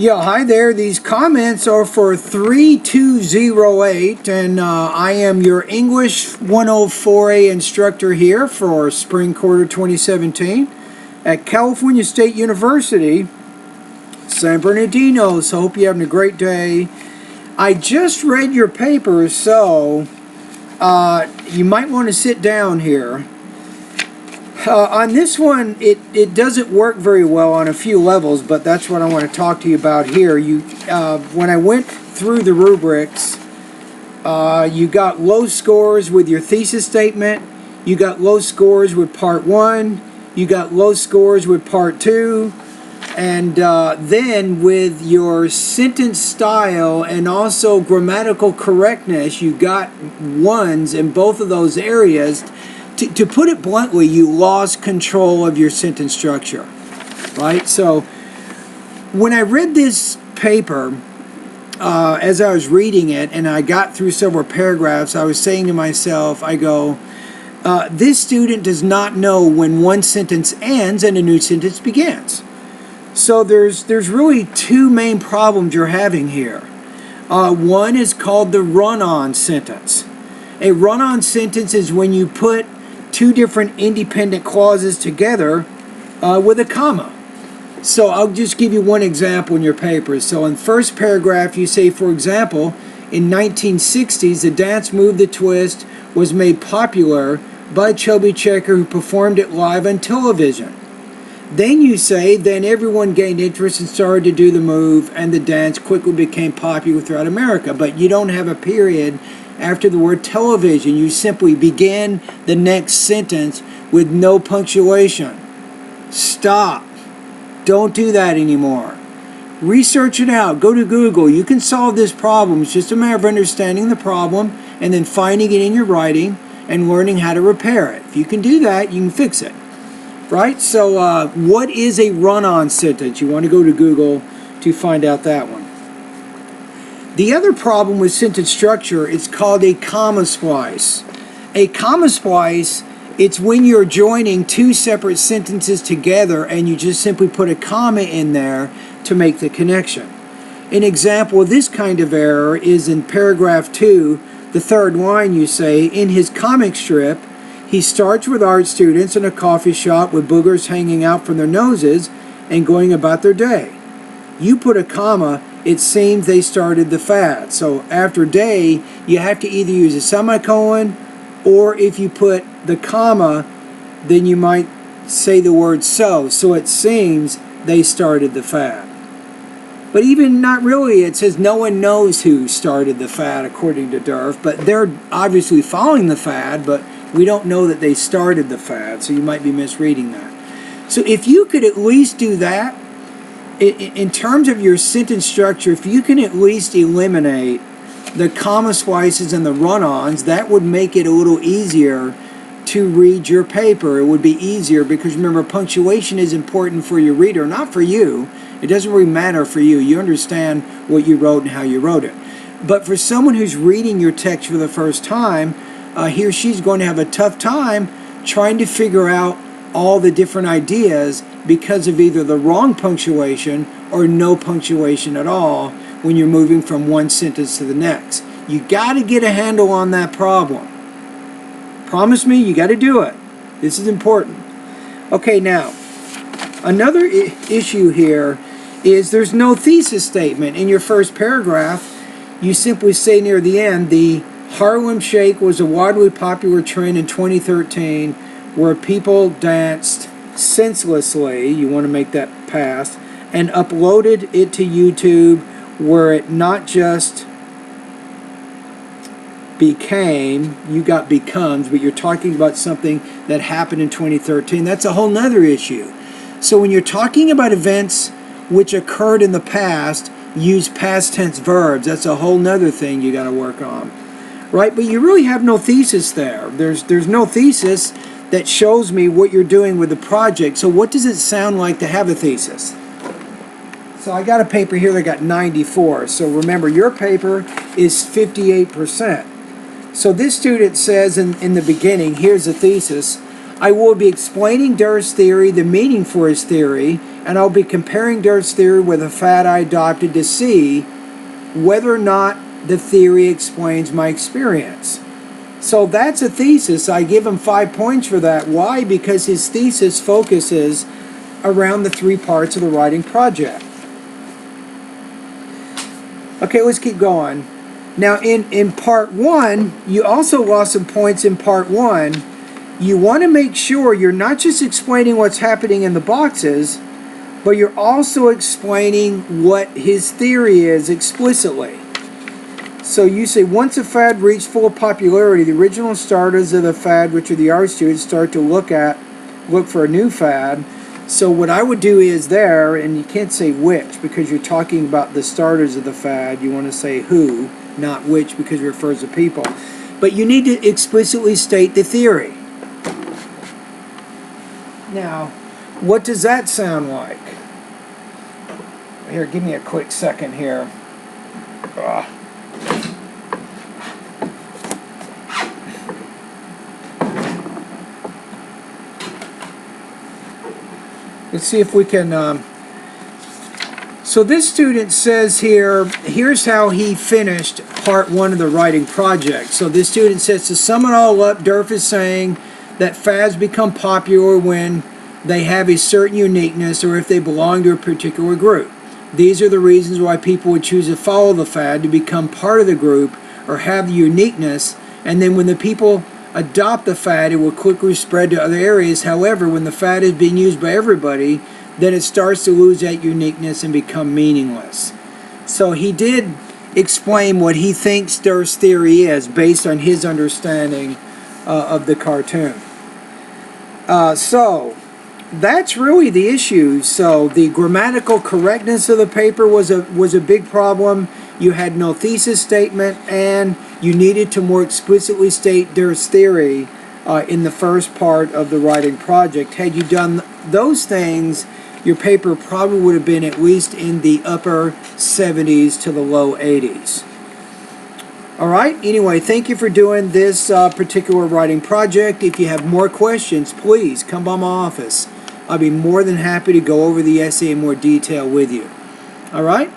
Yeah, hi there. These comments are for 3208, and I am your English 104A instructor here for spring quarter 2017 at California State University, San Bernardino. So, hope you're having a great day. I just read your paper, so you might want to sit down here. On this one, it doesn't work very well on a few levels, but that's what I want to talk to you about here. When I went through the rubrics, you got low scores with your thesis statement, you got low scores with part 1, you got low scores with part 2, and then with your sentence style and also grammatical correctness, you got 1s in both of those areas. To put it bluntly, you lost control of your sentence structure, right? So when I read this paper, as I was reading it and I got through several paragraphs, I was saying to myself, I go, this student does not know when one sentence ends and a new sentence begins. So there's really two main problems you're having here. One is called the run-on sentence. A run-on sentence is when you put two different independent clauses together with a comma. So I'll just give you one example in your paper. So in the first paragraph you say, for example, in 1960s the dance move The Twist was made popular by Chubby Checker, who performed it live on television. Then you say, then everyone gained interest and started to do the move, and the dance quickly became popular throughout America. But you don't have a period after the word television. You simply begin the next sentence with no punctuation. Stop. Don't do that anymore. Research it out. Go to Google. You can solve this problem. It's just a matter of understanding the problem and then finding it in your writing and learning how to repair it. If you can do that, you can fix it. Right? So what is a run-on sentence? You want to go to Google to find out that one. The other problem with sentence structure is called a comma splice. A comma splice, it's when you're joining two separate sentences together and you just simply put a comma in there to make the connection. An example of this kind of error is in paragraph 2, the third line. You say, in his comic strip, he starts with art students in a coffee shop with boogers hanging out from their noses and going about their day. You put a comma, it seems they started the fad. So after day, you have to either use a semicolon, or if you put the comma, then you might say the word so. So it seems they started the fad. But even not really, it says no one knows who started the fad according to Durf, but they're obviously following the fad, but we don't know that they started the fad, so you might be misreading that. So if you could at least do that, in terms of your sentence structure, if you can at least eliminate the comma splices and the run-ons, that would make it a little easier to read your paper. It would be easier because, remember, punctuation is important for your reader, not for you. It doesn't really matter for you. You understand what you wrote and how you wrote it. But for someone who's reading your text for the first time, he or she's going to have a tough time trying to figure out all the different ideas because of either the wrong punctuation or no punctuation at all when you're moving from one sentence to the next. You got to get a handle on that problem. Promise me, you got to do it. This is important. Okay, now, another issue here is there's no thesis statement. In your first paragraph, you simply say near the end, the Harlem Shake was a wildly popular trend in 2013 where people danced senselessly, you want to make that past, and uploaded it to YouTube, where it not just became, you got becomes, but you're talking about something that happened in 2013. That's a whole nother issue. So when you're talking about events which occurred in the past, use past tense verbs. That's a whole nother thing you got to work on. Right? But you really have no thesis there. There's no thesis that shows me what you're doing with the project. So what does it sound like to have a thesis? So I got a paper here that got 94. So remember, your paper is 58%. So this student says in the beginning, here's a thesis, I will be explaining Durr's theory, the meaning for his theory, and I'll be comparing Durst's theory with a fad I adopted to see whether or not the theory explains my experience. So that's a thesis. I give him 5 points for that. Why? Because his thesis focuses around the 3 parts of the writing project. Okay, let's keep going. Now in part 1, you also lost some points in part 1. You want to make sure you're not just explaining what's happening in the boxes, but you're also explaining what his theory is explicitly. So you say, once a fad reached full popularity, the original starters of the fad, which are the art students, start to look for a new fad. So what I would do is there, and you can't say which because you're talking about the starters of the fad. You want to say who, not which, because it refers to people. But you need to explicitly state the theory. Now, what does that sound like? Here, give me a quick second here. Let's see if we can... So this student says here, here's how he finished part 1 of the writing project. So this student says, to sum it all up, Durf is saying that fads become popular when they have a certain uniqueness or if they belong to a particular group. These are the reasons why people would choose to follow the fad, to become part of the group or have the uniqueness, and then when the people adopt the fad, it will quickly spread to other areas. However, when the fad is being used by everybody, then it starts to lose that uniqueness and become meaningless. So he did explain what he thinks Durst's theory is based on his understanding of the cartoon. So that's really the issue. So the grammatical correctness of the paper was a big problem. You had no thesis statement, and you needed to more explicitly state Durst's theory in the first part of the writing project. Had you done those things, your paper probably would have been at least in the upper 70s to the low 80s. All right, anyway, thank you for doing this particular writing project. If you have more questions, please come by my office. I'll be more than happy to go over the essay in more detail with you. All right?